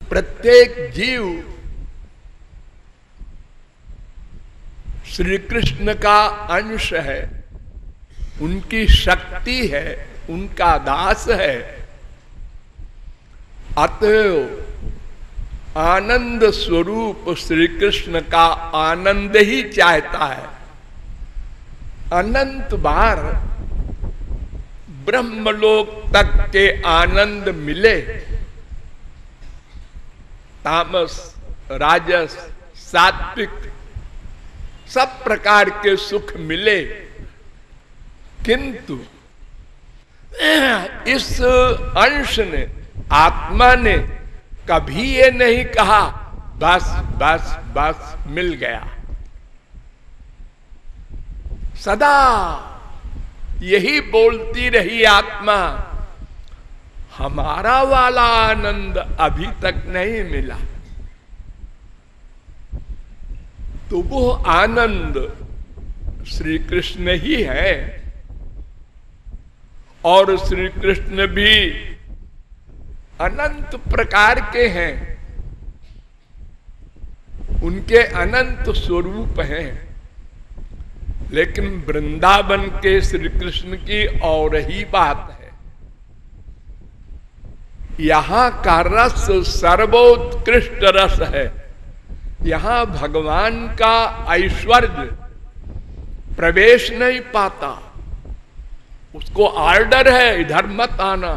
प्रत्येक जीव श्री कृष्ण का अंश है, उनकी शक्ति है, उनका दास है। अतएव आनंद स्वरूप श्री कृष्ण का आनंद ही चाहता है। अनंत बार ब्रह्मलोक तक के आनंद मिले, तामस, राजस, सात्विक सब प्रकार के सुख मिले, किंतु इस अंश ने, आत्मा ने कभी ये नहीं कहा बस बस बस मिल गया। सदा यही बोलती रही आत्मा, हमारा वाला आनंद अभी तक नहीं मिला। तो वो आनंद श्री कृष्ण ही है, और श्री कृष्ण भी अनंत प्रकार के हैं, उनके अनंत स्वरूप हैं। लेकिन वृंदावन के श्री कृष्ण की और ही बात है। यहां का रस सर्वोत्कृष्ट रस है। यहां भगवान का ऐश्वर्य प्रवेश नहीं पाता, उसको आर्डर है इधर मत आना।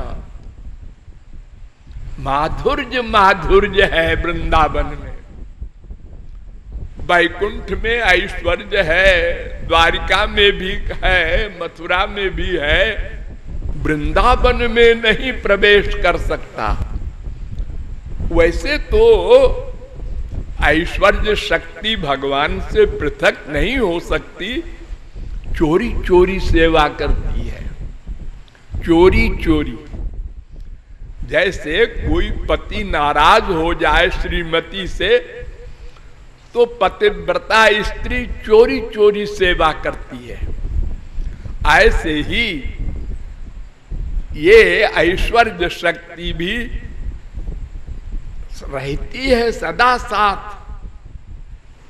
माधुर्य माधुर्य है वृंदावन में, वैकुंठ में ऐश्वर्य है, द्वारिका में भी है, मथुरा में भी है, वृंदावन में नहीं प्रवेश कर सकता। वैसे तो ऐश्वर्य शक्ति भगवान से पृथक नहीं हो सकती, चोरी चोरी सेवा करती है, चोरी चोरी। जैसे कोई पति नाराज हो जाए श्रीमती से, तो पतिव्रता स्त्री चोरी चोरी सेवा करती है। ऐसे ही ये ऐश्वर्य शक्ति भी रहती है सदा साथ,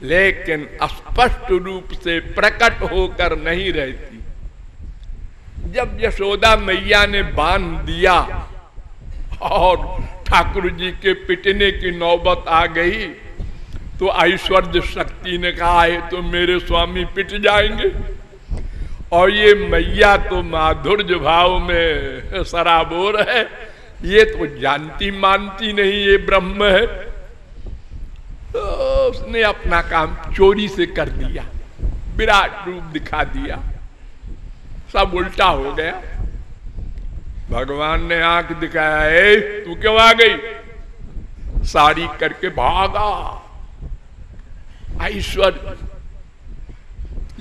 लेकिन स्पष्ट रूप से प्रकट होकर नहीं रहती। जब यशोदा मैया ने बांध दिया और ठाकुर जी के पिटने की नौबत आ गई, तो ऐश्वर्य शक्ति ने कहा है तो मेरे स्वामी पिट जाएंगे, और ये मैया तो माधुर्य भाव में सराबोर है, ये तो जानती मानती नहीं ये ब्रह्म है। तो उसने अपना काम चोरी से कर दिया, विराट रूप दिखा दिया, सब उल्टा हो गया। भगवान ने आंख दिखाया, ए तू क्यों आ गई? साड़ी करके भागा। ऐश्वर्य,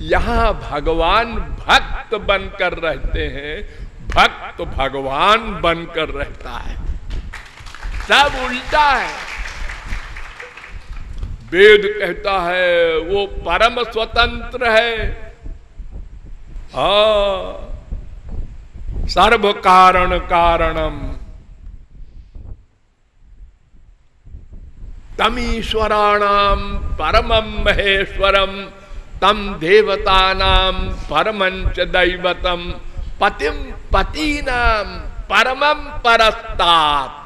यहां भगवान भक्त बनकर रहते हैं, भक्त भगवान बनकर रहता है, सब उल्टा है। वेद कहता है वो परम स्वतंत्र है, सर्व कारण कारणम तमीश्वराणाम परमं महेश्वरम तम देवतानां परमंच दैवतम पतिम पतीनाम परमं परस्तात्।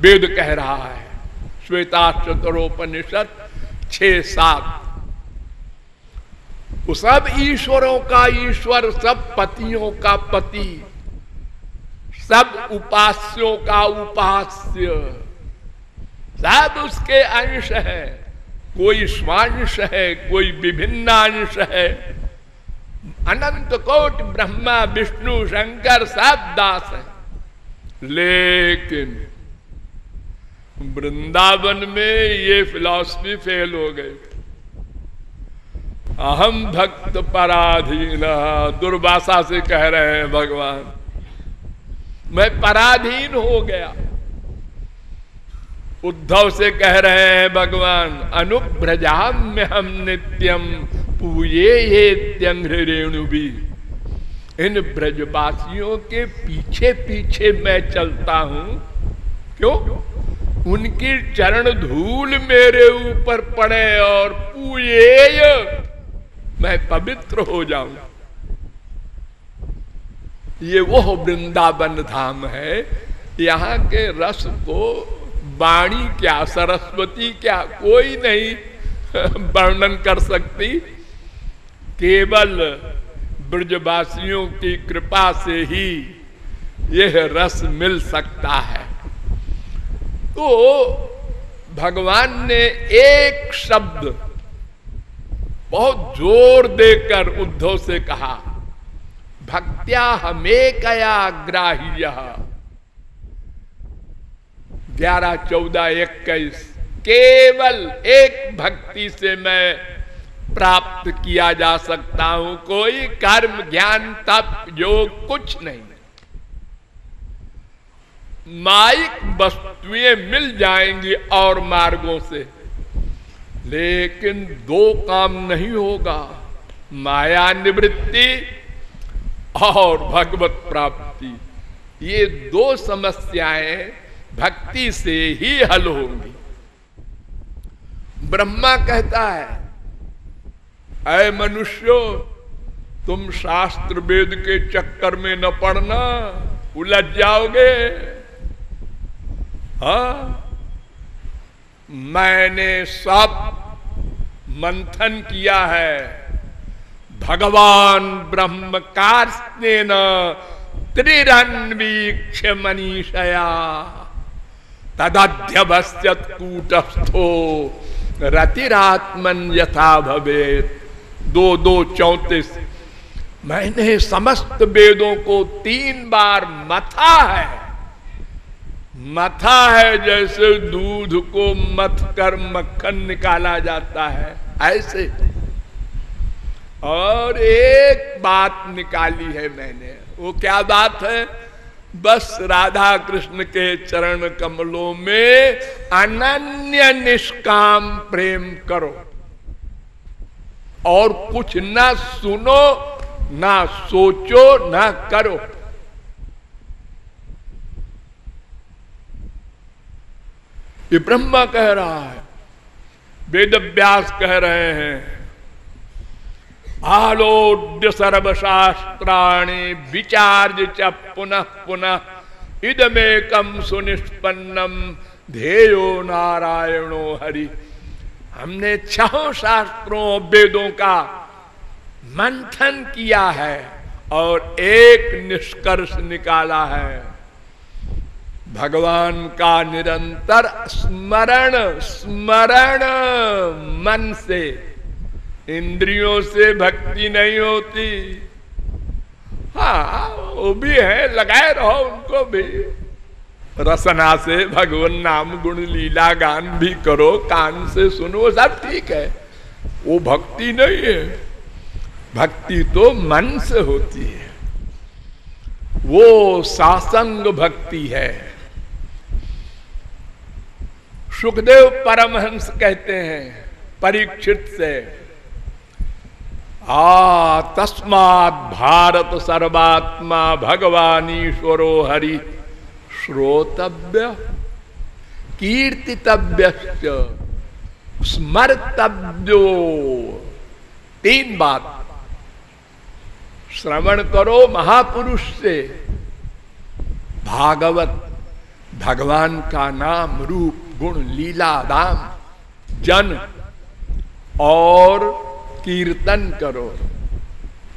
वेद कह रहा है, श्वेताश्वतरोपनिषद 6-7। वो सब ईश्वरों का ईश्वर, सब पतियों का पति, सब उपास्यों का उपास्य, सब उसके अंश है। कोई स्वांश है, कोई विभिन्न अंश है। अनंत कोटि ब्रह्मा विष्णु शंकर सब दास है। लेकिन वृंदावन में ये फिलॉसफी फेल हो गई। अहम भक्त पराधीन, दुर्वासा से कह रहे हैं भगवान, मैं पराधीन हो गया। उद्धव से कह रहे हैं भगवान, अनुव्रजाम्य हम नित्यम पूये ये त्यंघ्रेणु भी। इन ब्रजवासियों के पीछे पीछे मैं चलता हूं। क्यों? उनकी चरण धूल मेरे ऊपर पड़े और पूये मैं पवित्र हो जाऊं। ये वो वृंदावन धाम है। यहाँ के रस को वाणी क्या, सरस्वती क्या, कोई नहीं वर्णन कर सकती। केवल ब्रजवासियों की कृपा से ही यह रस मिल सकता है। तो भगवान ने एक शब्द बहुत जोर देकर उद्धव से कहा, भक्त्या हमेकया ग्राह्य। 11, 14, 21 केवल एक भक्ति से मैं प्राप्त किया जा सकता हूं, कोई कर्म, ज्ञान, तप, योग कुछ नहीं। माइक वस्तुएं मिल जाएंगी और मार्गों से, लेकिन दो काम नहीं होगा, माया निवृत्ति और भगवत प्राप्ति। ये दो समस्याएं भक्ति से ही हल होंगी। ब्रह्मा कहता है, ऐ मनुष्यो, तुम शास्त्र वेद के चक्कर में न पड़ना, उलझ जाओगे। हाँ, मैंने सब मंथन किया है। भगवान ब्रह्म कार्स्तेन त्रिरन्वीक्ष्य मनीषया तदध्यवस्यत कूटस्थो रतिरात्मन यथा भवेत। 2:34। मैंने समस्त वेदों को 3 बार मथा है। मथा है जैसे दूध को मथ कर मक्खन निकाला जाता है, ऐसे। और एक बात निकाली है मैंने। वो क्या बात है? बस राधा कृष्ण के चरण कमलों में अनन्य निष्काम प्रेम करो, और कुछ ना सुनो, ना सोचो, ना करो। ये ब्रह्मा कह रहा है, वेद व्यास कह रहे हैं, आलोड्य सर्वशास्त्राणि विचार्य च पुनः पुनः इदमेकम सुनिष्पन्नम ध्येयो नारायणो हरि। हमने 6 शास्त्रों वेदों का मंथन किया है और एक निष्कर्ष निकाला है, भगवान का निरंतर स्मरण। स्मरण मन से, इंद्रियों से भक्ति नहीं होती। हाँ, वो भी है, लगाए रहो उनको भी। रसना से भगवान नाम गुण लीला गान भी करो, कान से सुनो, सब ठीक है। वो भक्ति नहीं है। भक्ति तो मन से होती है, वो सासंग भक्ति है। सुखदेव परमहंस कहते हैं परीक्षित से, तस्मात् भारत सर्वात्मा भगवानीश्वरो हरि श्रोतव्य कीर्तितव्य स्मर्तव्यो। 3 बात। श्रवण करो महापुरुष से, भागवत, भगवान का नाम रूप गुण लीला दाम जन, और कीर्तन करो,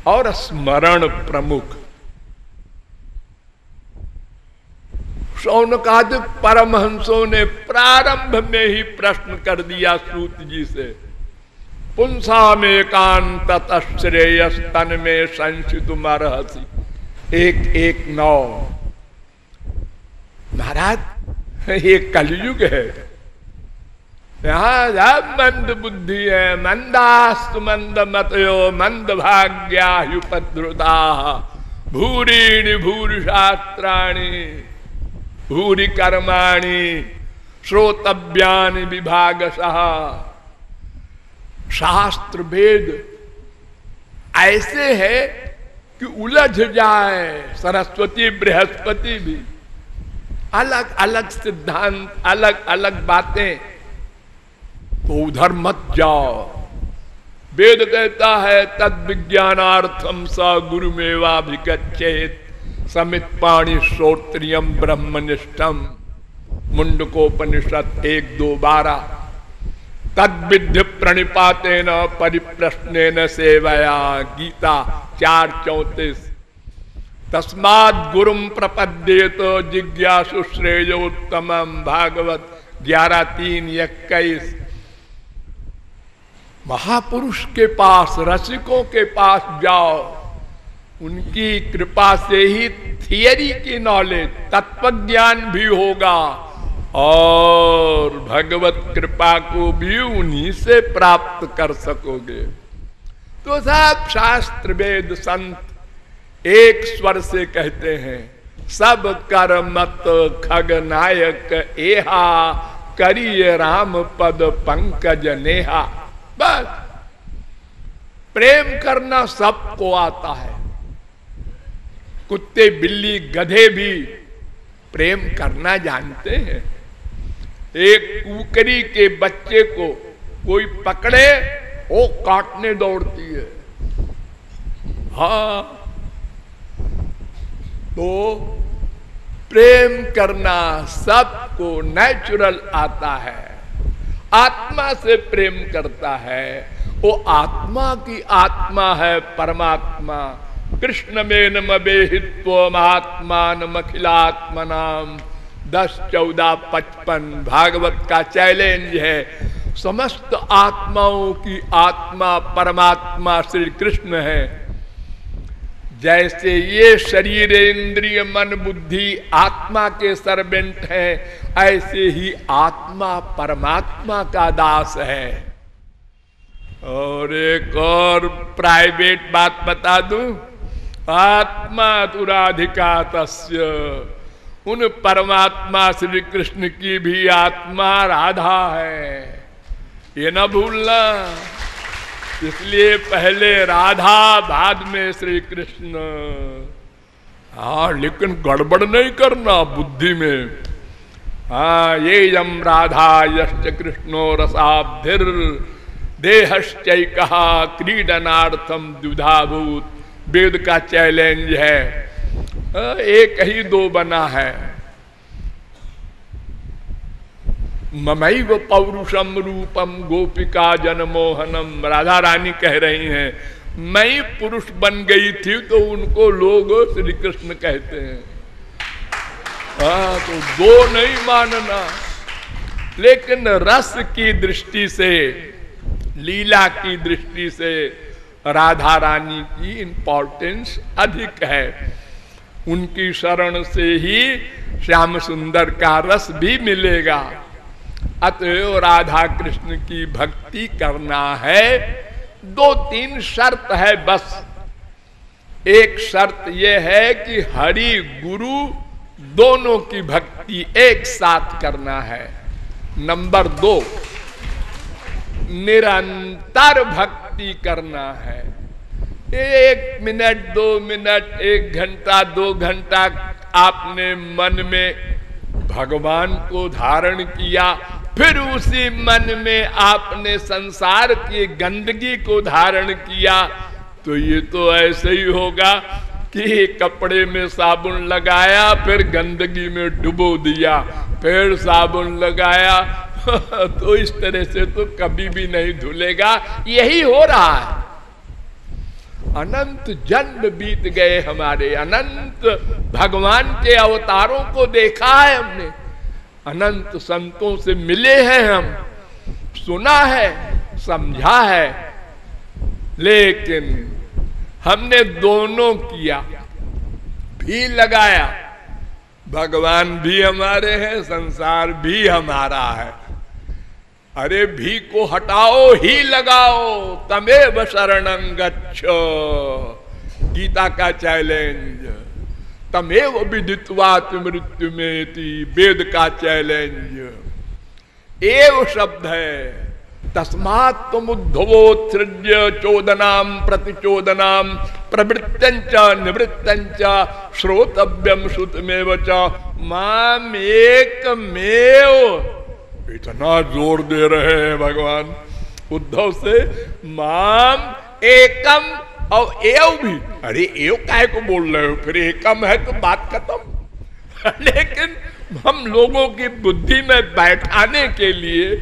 और स्मरण प्रमुख। शौनकादि परमहंसों ने प्रारंभ में ही प्रश्न कर दिया सूत जी से, पुंसा में कांत श्रेयस तन में संसितुमर्हसि। 1:9। महाराज, ये कलयुग है, यहाँ सब मंद बुद्धि है। मंदास्तु मंद मतयो मंद भाग्यायुपद्रुता भूरीणि भूरि शास्त्राणि भूरि कर्माणि श्रोतव्यानि विभागशः। शास्त्र वेद ऐसे है कि उलझ जाए सरस्वती बृहस्पति भी। अलग अलग सिद्धांत, अलग अलग बातें, तो उधर मत जाओ। वेद कहता है तद विज्ञानार्थम स गुरुमेवाभिगच्छेत् समित पाणि श्रोत्रियम ब्रह्मनिष्ठम। मुंडकोपनिषद 1-2-12। तद विद्य प्रणिपातेन परिप्रश्नेन सेवया। गीता 4:34। तस्माद् गुरुम प्रपद्येत जिज्ञासु श्रेयोत्तमम्। भागवत 11:3-21। महापुरुष के पास, रसिकों के पास जाओ, उनकी कृपा से ही थियरी की नॉलेज, तत्व ज्ञान भी होगा और भगवत कृपा को भी उन्हीं से प्राप्त कर सकोगे। तो सब शास्त्र वेद संत एक स्वर से कहते हैं, सब कर मत खगनायक एहा, करिए राम पद पंकज नेहा। बस प्रेम करना सबको आता है। कुत्ते बिल्ली गधे भी प्रेम करना जानते हैं। एक कुकरी के बच्चे को कोई पकड़े, वो काटने दौड़ती है। हाँ, तो प्रेम करना सबको नेचुरल आता है। आत्मा से प्रेम करता है, वो आत्मा की आत्मा है परमात्मा। कृष्ण में नमेहित्व महात्मानमखिलात्मनाम 10-14-55 भागवत का चैलेंज है। समस्त आत्माओं की आत्मा परमात्मा श्री कृष्ण है। जैसे ये शरीर इंद्रिय मन बुद्धि आत्मा के सर्वेंट हैं, ऐसे ही आत्मा परमात्मा का दास है। और एक और प्राइवेट बात बता दूं, आत्मा तुराधिका तस्य। उन परमात्मा श्री कृष्ण की भी आत्मा राधा है, ये न भूलना। इसलिए पहले राधा, बाद में श्री कृष्ण। हाँ, लेकिन गड़बड़ नहीं करना बुद्धि में। हाँ, ये यम राधा यश्च कृष्णो रसाब्धिर देहश्चैकः क्रीडनार्थम द्विधाभूत। वेद का चैलेंज है। एक ही दो बना है। ममैव पौरुषम रूपम गोपिका जनमोहनम। राधा रानी कह रही हैं, मैं पुरुष बन गई थी तो उनको लोग श्री कृष्ण कहते हैं। तो दो नहीं मानना, लेकिन रस की दृष्टि से, लीला की दृष्टि से राधा रानी की इंपॉर्टेंस अधिक है। उनकी शरण से ही श्याम सुंदर का रस भी मिलेगा। अतएव राधा कृष्ण की भक्ति करना है, 2-3 शर्त है बस। एक शर्त यह है कि हरि गुरु दोनों की भक्ति एक साथ करना है। नंबर 2, निरंतर भक्ति करना है। 1 मिनट 2 मिनट 1 घंटा 2 घंटा आपने मन में भगवान को धारण किया, फिर उसी मन में आपने संसार की गंदगी को धारण किया, तो ये तो ऐसे ही होगा कि कपड़े में साबुन लगाया, फिर गंदगी में डुबो दिया, फिर साबुन लगाया तो इस तरह से तो कभी भी नहीं धुलेगा। यही हो रहा है। अनंत जन्म बीत गए हमारे, अनंत भगवान के अवतारों को देखा है हमने, अनंत संतों से मिले हैं हम, सुना है, समझा है, लेकिन हमने दोनों किया, भी लगाया। भगवान भी हमारे हैं, संसार भी हमारा है। अरे भी को हटाओ, ही लगाओ, तमेव शरणं गच्छ। गीता का चैलेंज। तमेव विदित्वात् मृत्युमेति, वेद का चैलेंज। एव शब्द है। तस्मात् त्वमुद्धवोत्सृज्य चोदनाम प्रतिचोदनाम प्रवृत्तंच निवृत्तंच श्रोतव्यम श्रुतमेव च माम एकमेव। इतना जोर दे रहे हैं भगवान उद्धव से, माम एकम और एव भी। अरे एव काहे को बोल रहे हो, फिर एकम है तो बात खत्म। लेकिन हम लोगों की बुद्धि में बैठाने के लिए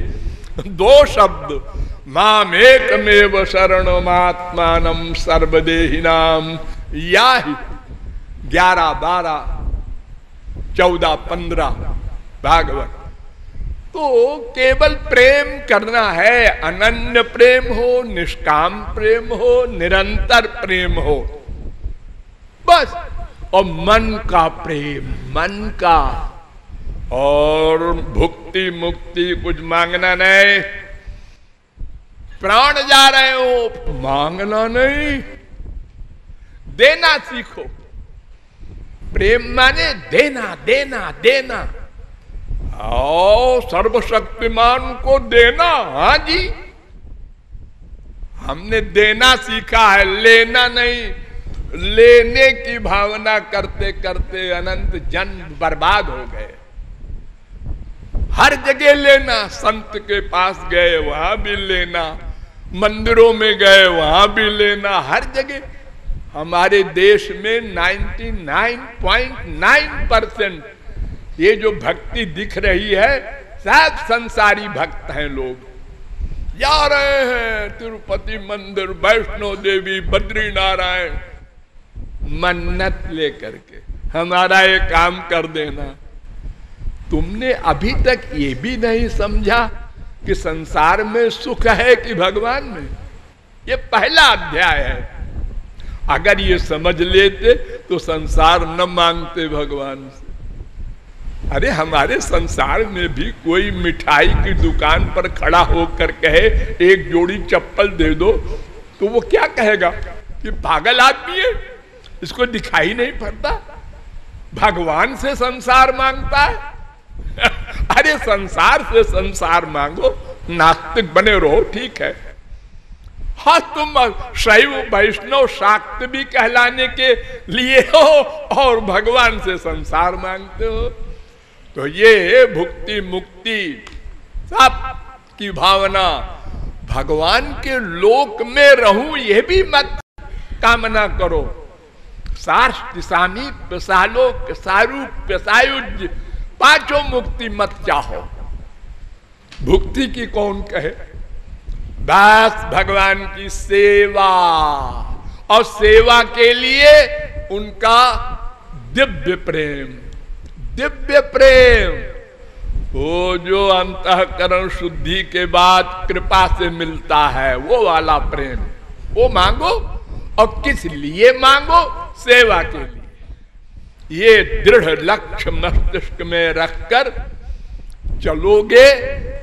दो शब्द, माम एकमेव शरणमात्मानं सर्वदेहिनाम, या ही 11, 12, 14, 15 भागवत। तो केवल प्रेम करना है, अनन्य प्रेम हो, निष्काम प्रेम हो, निरंतर प्रेम हो, बस। और मन का प्रेम, मन का, और भुक्ति मुक्ति कुछ मांगना नहीं। प्राण जा रहे हो, मांगना नहीं, देना सीखो। प्रेम माने देना देना देना, और सर्वशक्तिमान को देना। हाँ जी, हमने देना सीखा है, लेना नहीं। लेने की भावना करते करते अनंत जन्म बर्बाद हो गए। हर जगह लेना, संत के पास गए वहां भी लेना, मंदिरों में गए वहां भी लेना, हर जगह। हमारे देश में 99.9% ये जो भक्ति दिख रही है, सब संसारी भक्त हैं। लोग जा रहे हैं तिरुपति मंदिर, वैष्णो देवी, बद्रीनारायण, मन्नत लेकर के हमारा ये काम कर देना। तुमने अभी तक ये भी नहीं समझा कि संसार में सुख है कि भगवान में। ये पहला अध्याय है। अगर ये समझ लेते तो संसार न मांगते भगवान से। अरे हमारे संसार में भी कोई मिठाई की दुकान पर खड़ा होकर कहे एक जोड़ी चप्पल दे दो, तो वो क्या कहेगा कि पागल आदमी है, इसको दिखाई नहीं पड़ता। भगवान से संसार मांगता है। अरे संसार से संसार मांगो, नास्तिक बने रहो, ठीक है। हाँ, तुम शैव वैष्णव शाक्त भी कहलाने के लिए हो और भगवान से संसार मांगते हो, तो ये भुक्ति मुक्ति सब की भावना, भगवान के लोक में रहूं ये भी मत कामना करो। सार्ष्ट सामीप्य सालोक सारूप्य सायुज्य, पांचों मुक्ति मत चाहो। भुक्ति की कौन कहे? बस भगवान की सेवा, और सेवा के लिए उनका दिव्य प्रेम। दिव्य प्रेम वो जो अंतःकरण शुद्धि के बाद कृपा से मिलता है, वो वाला प्रेम, वो मांगो। और किस लिए मांगो? सेवा के लिए। ये दृढ़ लक्ष्य मस्तिष्क में रखकर चलोगे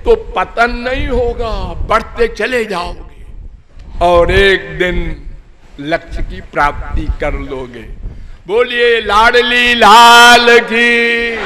तो पतन नहीं होगा, बढ़ते चले जाओगे और एक दिन लक्ष्य की प्राप्ति कर लोगे। बोलिए लाडली लाल की।